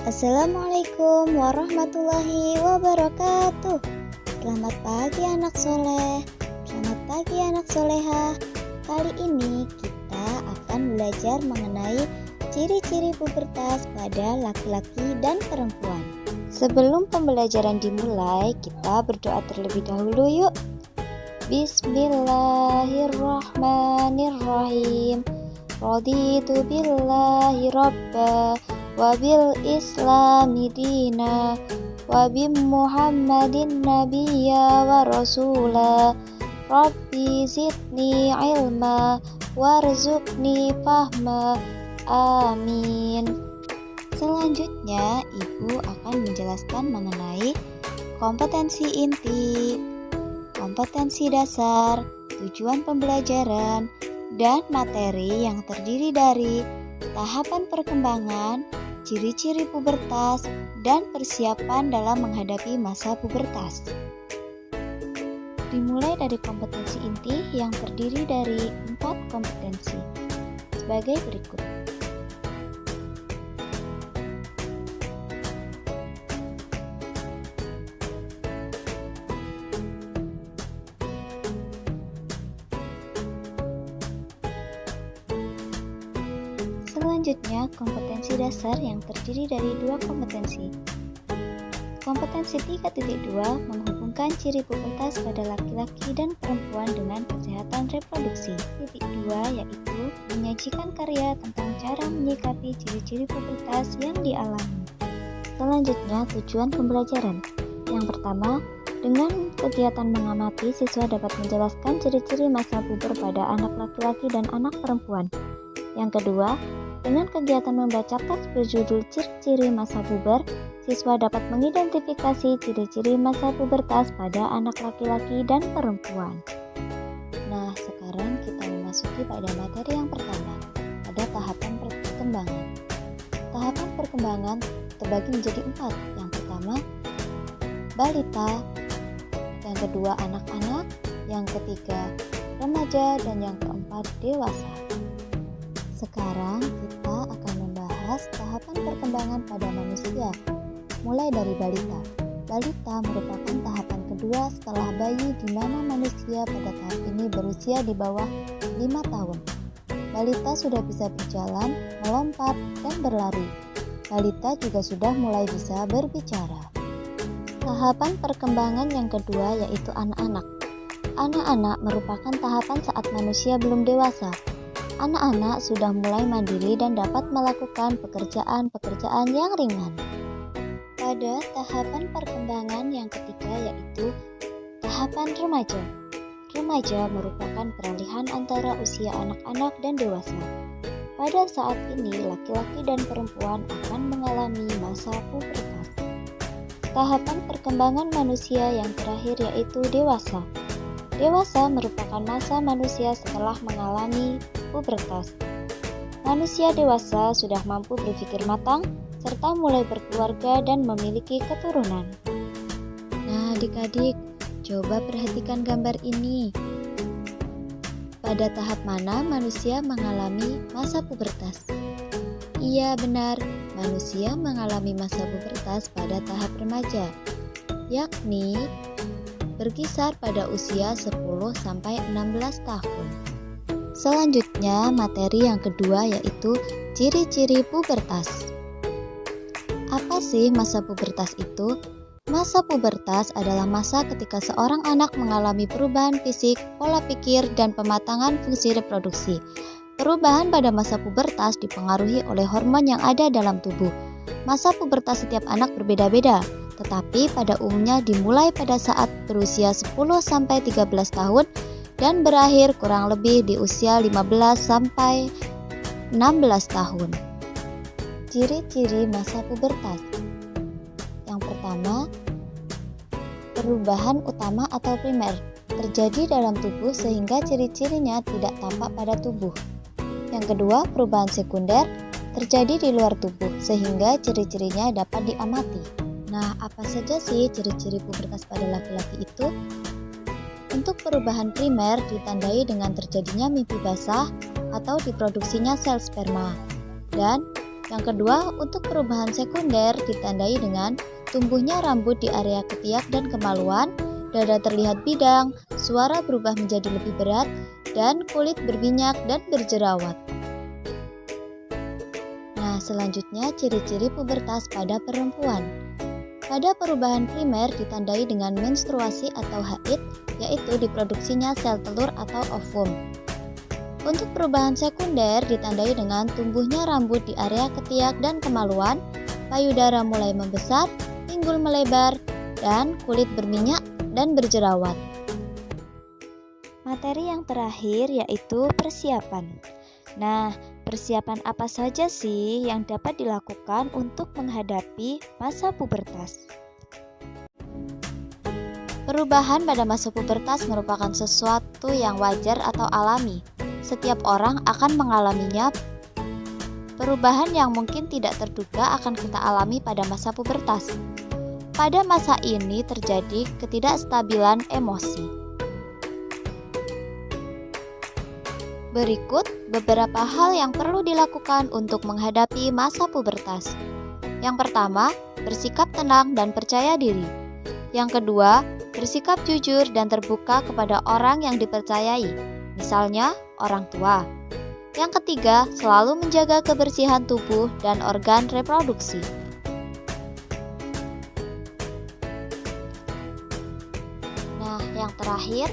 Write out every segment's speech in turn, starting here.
Assalamualaikum warahmatullahi wabarakatuh. Selamat pagi anak soleh. Selamat pagi anak soleha. Kali ini kita akan belajar mengenai ciri-ciri pubertas pada laki-laki dan perempuan. Sebelum pembelajaran dimulai, kita berdoa terlebih dahulu yuk. Bismillahirrahmanirrahim. Raditu billahi rabba wabil islami dina wabim muhammadin nabiyya wa rasula rabbi zidni ilma warzuqni fahma amin. Selanjutnya ibu akan menjelaskan mengenai kompetensi inti, kompetensi dasar, tujuan pembelajaran, dan materi yang terdiri dari tahapan perkembangan, ciri-ciri pubertas, dan persiapan dalam menghadapi masa pubertas. Dimulai dari kompetensi inti yang terdiri dari 4 kompetensi sebagai berikut. Selanjutnya, kompetensi dasar yang terdiri dari 2 kompetensi. Kompetensi 3.2 menghubungkan ciri pubertas pada laki-laki dan perempuan dengan kesehatan reproduksi. Titik 2 yaitu menyajikan karya tentang cara menyikapi ciri-ciri pubertas yang dialami. Selanjutnya, tujuan pembelajaran. Yang pertama, dengan kegiatan mengamati, siswa dapat menjelaskan ciri-ciri masa puber pada anak laki-laki dan anak perempuan. Yang kedua, dengan kegiatan membaca teks berjudul ciri-ciri masa puber, siswa dapat mengidentifikasi ciri-ciri masa pubertas pada anak laki-laki dan perempuan. Nah, sekarang kita memasuki pada materi yang pertama, ada tahapan perkembangan. Tahapan perkembangan terbagi menjadi 4. Yang pertama, balita. Yang kedua, anak-anak. Yang ketiga, remaja. Dan yang keempat, dewasa. Sekarang kita akan membahas tahapan perkembangan pada manusia, mulai dari balita. Balita merupakan tahapan kedua setelah bayi, di mana manusia pada tahap ini berusia di bawah 5 tahun. Balita sudah bisa berjalan, melompat, dan berlari. Balita juga sudah mulai bisa berbicara. Tahapan perkembangan yang kedua yaitu anak-anak. Anak-anak merupakan tahapan saat manusia belum dewasa. Anak-anak sudah mulai mandiri dan dapat melakukan pekerjaan-pekerjaan yang ringan. Pada tahapan perkembangan yang ketiga yaitu tahapan remaja. Remaja merupakan peralihan antara usia anak-anak dan dewasa. Pada saat ini, laki-laki dan perempuan akan mengalami masa pubertas. Tahapan perkembangan manusia yang terakhir yaitu dewasa. Dewasa merupakan masa manusia setelah mengalami pubertas. Manusia dewasa sudah mampu berpikir matang, serta mulai berkeluarga dan memiliki keturunan. Nah, adik-adik, coba perhatikan gambar ini. Pada tahap mana manusia mengalami masa pubertas? Iya, benar, manusia mengalami masa pubertas pada tahap remaja, yakni berkisar pada usia 10-16 tahun. Selanjutnya, materi yang kedua yaitu ciri-ciri pubertas. Apa sih masa pubertas itu? Masa pubertas adalah masa ketika seorang anak mengalami perubahan fisik, pola pikir, dan pematangan fungsi reproduksi. Perubahan pada masa pubertas dipengaruhi oleh hormon yang ada dalam tubuh. Masa pubertas setiap anak berbeda-beda, tetapi pada umumnya dimulai pada saat berusia 10-13 tahun dan berakhir kurang lebih di usia 15-16 tahun. Ciri-ciri masa pubertas. Yang pertama, perubahan utama atau primer terjadi dalam tubuh sehingga ciri-cirinya tidak tampak pada tubuh. Yang kedua, perubahan sekunder terjadi di luar tubuh sehingga ciri-cirinya dapat diamati. Nah, apa saja sih ciri-ciri pubertas pada laki-laki itu? Untuk perubahan primer ditandai dengan terjadinya mimpi basah atau diproduksinya sel sperma. Dan Yang kedua, untuk perubahan sekunder ditandai dengan tumbuhnya rambut di area ketiak dan kemaluan, dada terlihat bidang, suara berubah menjadi lebih berat, dan kulit berminyak dan berjerawat. Nah, selanjutnya ciri-ciri pubertas pada perempuan. Pada perubahan primer ditandai dengan menstruasi atau haid, yaitu diproduksinya sel telur atau ovum. Untuk perubahan sekunder ditandai dengan tumbuhnya rambut di area ketiak dan kemaluan, payudara mulai membesar, pinggul melebar, dan kulit berminyak dan berjerawat. Materi yang terakhir yaitu persiapan. Nah, persiapan apa saja sih yang dapat dilakukan untuk menghadapi masa pubertas? Perubahan pada masa pubertas merupakan sesuatu yang wajar atau alami. Setiap orang akan mengalaminya. Perubahan yang mungkin tidak terduga akan kita alami pada masa pubertas. Pada masa ini terjadi ketidakstabilan emosi. Berikut beberapa hal yang perlu dilakukan untuk menghadapi masa pubertas. Yang pertama, bersikap tenang dan percaya diri. Yang kedua, bersikap jujur dan terbuka kepada orang yang dipercayai, misalnya orang tua. Yang ketiga, selalu menjaga kebersihan tubuh dan organ reproduksi. Nah, yang terakhir,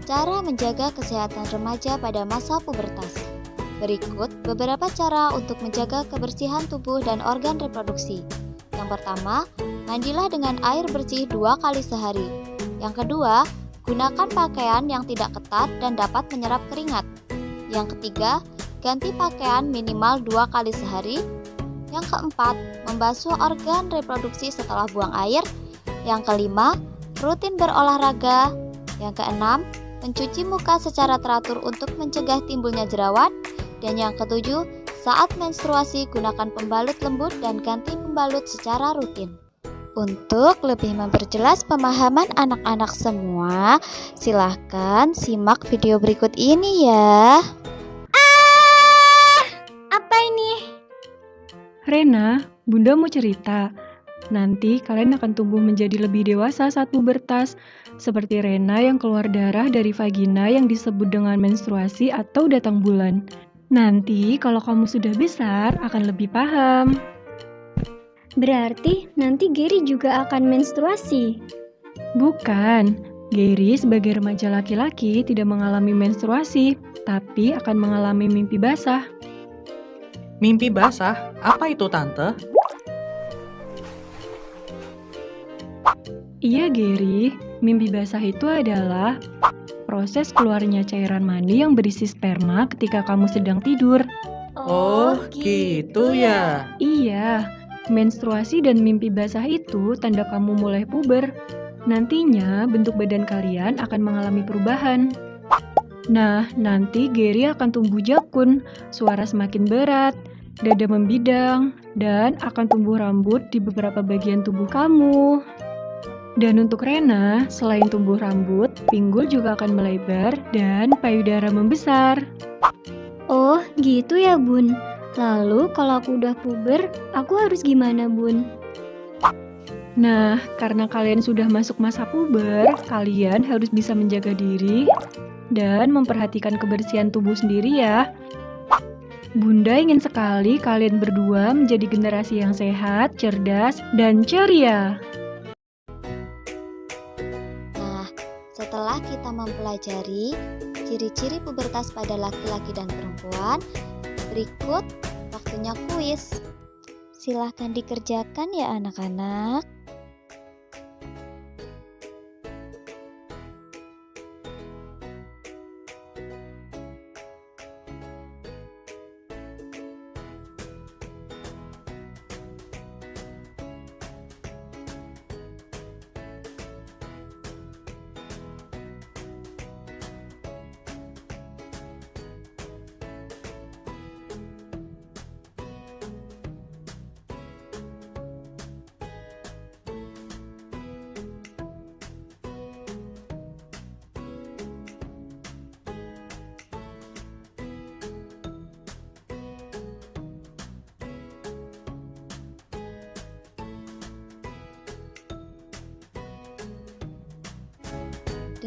cara menjaga kesehatan remaja pada masa pubertas. Berikut beberapa cara untuk menjaga kebersihan tubuh dan organ reproduksi. Yang pertama, mandilah dengan air bersih 2 kali sehari. Yang kedua, gunakan pakaian yang tidak ketat dan dapat menyerap keringat. Yang ketiga, ganti pakaian minimal 2 kali sehari. Yang keempat, membasuh organ reproduksi setelah buang air. Yang kelima, rutin berolahraga. Yang keenam, mencuci muka secara teratur untuk mencegah timbulnya jerawat. Dan yang ketujuh, saat menstruasi gunakan pembalut lembut dan ganti pembalut secara rutin. Untuk lebih memperjelas pemahaman anak-anak semua, silahkan simak video berikut ini ya. Apa ini? Rena, Bunda mau cerita. Nanti kalian akan tumbuh menjadi lebih dewasa saat pubertas, seperti Rena yang keluar darah dari vagina yang disebut dengan menstruasi atau datang bulan. Nanti kalau kamu sudah besar akan lebih paham. Berarti nanti Gary juga akan menstruasi. Bukan, Gary sebagai remaja laki-laki tidak mengalami menstruasi, tapi akan mengalami mimpi basah. Mimpi basah? Apa itu, Tante? Iya, Gary. Mimpi basah itu adalah proses keluarnya cairan mani yang berisi sperma ketika kamu sedang tidur. Oh, gitu ya. Iya, menstruasi dan mimpi basah itu tanda kamu mulai puber. Nantinya bentuk badan kalian akan mengalami perubahan. Nah, nanti Gary akan tumbuh jakun, suara semakin berat, dada membidang, dan akan tumbuh rambut di beberapa bagian tubuh kamu. Dan untuk Rena, selain tumbuh rambut, pinggul juga akan melebar dan payudara membesar. Oh, gitu ya, Bun. Lalu kalau aku udah puber, aku harus gimana, Bun? Nah, karena kalian sudah masuk masa puber, kalian harus bisa menjaga diri dan memperhatikan kebersihan tubuh sendiri ya. Bunda ingin sekali kalian berdua menjadi generasi yang sehat, cerdas, dan ceria. Setelah kita mempelajari ciri-ciri pubertas pada laki-laki dan perempuan, berikut waktunya kuis. Silahkan dikerjakan ya anak-anak.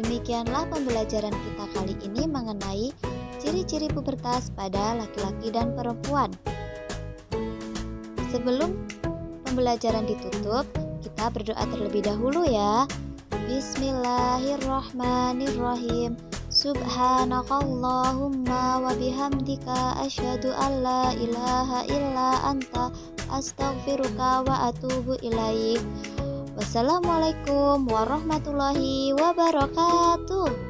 Demikianlah pembelajaran kita kali ini mengenai ciri-ciri pubertas pada laki-laki dan perempuan. Sebelum pembelajaran ditutup, kita berdoa terlebih dahulu ya. Bismillahirrahmanirrahim. Subhanakallahumma wa bihamdika asyhadu an la ilaha illa anta astaghfiruka wa atubu ilaik. Wassalamualaikum warahmatullahi wabarakatuh.